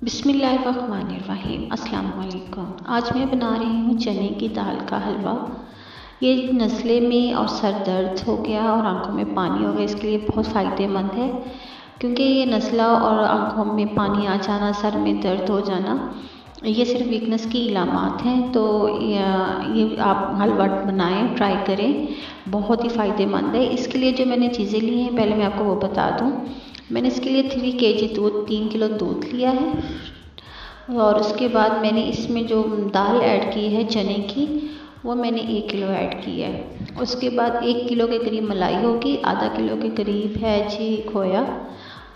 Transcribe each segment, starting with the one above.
बिस्मिल्लाहिर्रहमानिर्रहीम। अस्सलाम वालेकुम। आज मैं बना रही हूँ चने की दाल का हलवा। ये नज़ले में और सर दर्द हो गया और आंखों में पानी हो गया, इसके लिए बहुत फ़ायदेमंद है। क्योंकि ये नज़ला और आंखों में पानी आ जाना, सर में दर्द हो जाना, ये सिर्फ वीकनेस की इलामात हैं। तो ये आप हलवा बनाएं, ट्राई करें, बहुत ही फ़ायदेमंद है। इसके लिए जो मैंने चीज़ें ली हैं पहले मैं आपको वो बता दूँ। मैंने इसके लिए 3 kg दूध, 3 किलो दूध लिया है। और उसके बाद मैंने इसमें जो दाल ऐड की है चने की, वो मैंने 1 किलो ऐड की है। उसके बाद 1 किलो के करीब मलाई होगी, आधा किलो के करीब है जी खोया,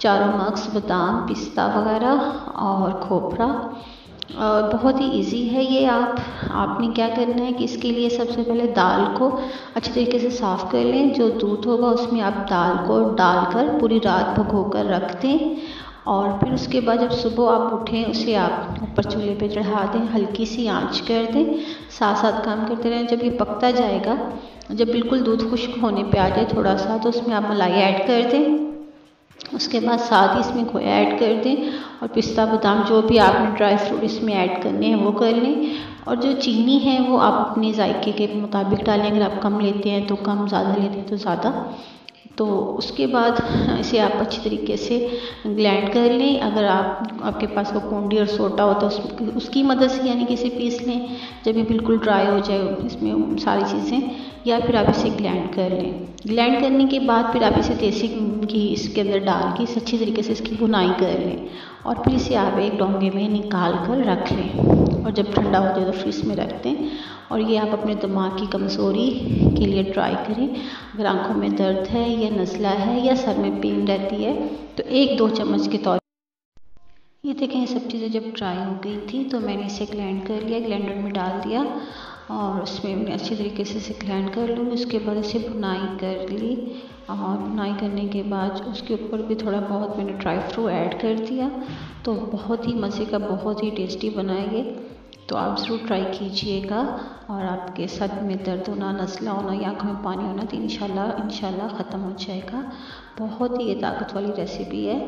4 मग्स बादाम, पिस्ता वगैरह और खोपरा। बहुत ही इजी है ये। आपने क्या करना है कि इसके लिए सबसे पहले दाल को अच्छी तरीके से साफ़ कर लें। जो दूध होगा उसमें आप दाल को डालकर पूरी रात भिगो कर रख दें। और फिर उसके बाद जब सुबह आप उठें उसे आप ऊपर चूल्हे पे चढ़ा दें, हल्की सी आंच कर दें, साथ साथ काम करते रहें। जब ये पकता जाएगा, जब बिल्कुल दूध खुश्क होने पे आ जाए थोड़ा सा, तो उसमें आप मलाई ऐड कर दें। उसके बाद साथ ही इसमें खोया ऐड कर दें और पिस्ता बादाम जो भी आपने ड्राई फ्रूट इसमें ऐड करने हैं वो कर लें। और जो चीनी है वो आप अपने जायके के मुताबिक डालें। अगर आप कम लेते हैं तो कम, ज़्यादा लेते हैं तो ज़्यादा। तो उसके बाद इसे आप अच्छी तरीके से ग्राइंड कर लें। अगर आपके पास वो कूंडी और सोटा हो तो उसकी मदद से यानी कि इसे पीस लें जब ये बिल्कुल ड्राई हो जाए इसमें सारी चीज़ें, या फिर आप इसे ग्राइंड कर लें। ग्राइंड करने के बाद फिर आप इसे देसी घी इसके अंदर डाल के इसे अच्छी तरीके से इसकी भुनाई कर लें। और फिर इसे आप एक डोंगे में निकाल कर रख लें और जब ठंडा हो जाए तो फ्रिज में रख दें। और ये आप अपने दिमाग की कमज़ोरी के लिए ट्राई करें। अगर आंखों में दर्द है या नज़ला है या सर में पेन रहती है तो 1-2 चम्मच के तौर। ये देखें, ये सब चीज़ें जब ड्राई हो गई थी तो मैंने इसे ग्राइंड कर लिया, ब्लेंडर में डाल दिया और उसमें मैंने अच्छी तरीके से इसे ग्राइंड कर लूँगी। उसके बाद इसे भुनाई कर ली और भुनाई करने के बाद उसके ऊपर भी थोड़ा बहुत मैंने ड्राई फ्रूट ऐड कर दिया। तो बहुत ही मज़े का, बहुत ही टेस्टी बना है ये। तो आप ज़रूर ट्राई कीजिएगा। और आपके सर में दर्द होना, नज़ला होना या आँखों में पानी होना तो इंशाल्लाह ख़त्म हो जाएगा। बहुत ही ये ताकत वाली रेसिपी है।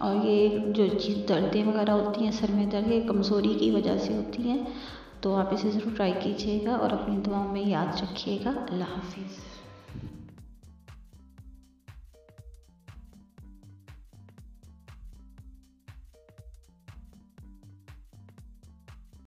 और ये जो दर्दें वगैरह होती हैं, सर में दर्द, ये कमज़ोरी की वजह से होती हैं। तो आप इसे ज़रूर ट्राई कीजिएगा और अपनी दुआओं में याद रखिएगा। अल्लाह हाफिज़।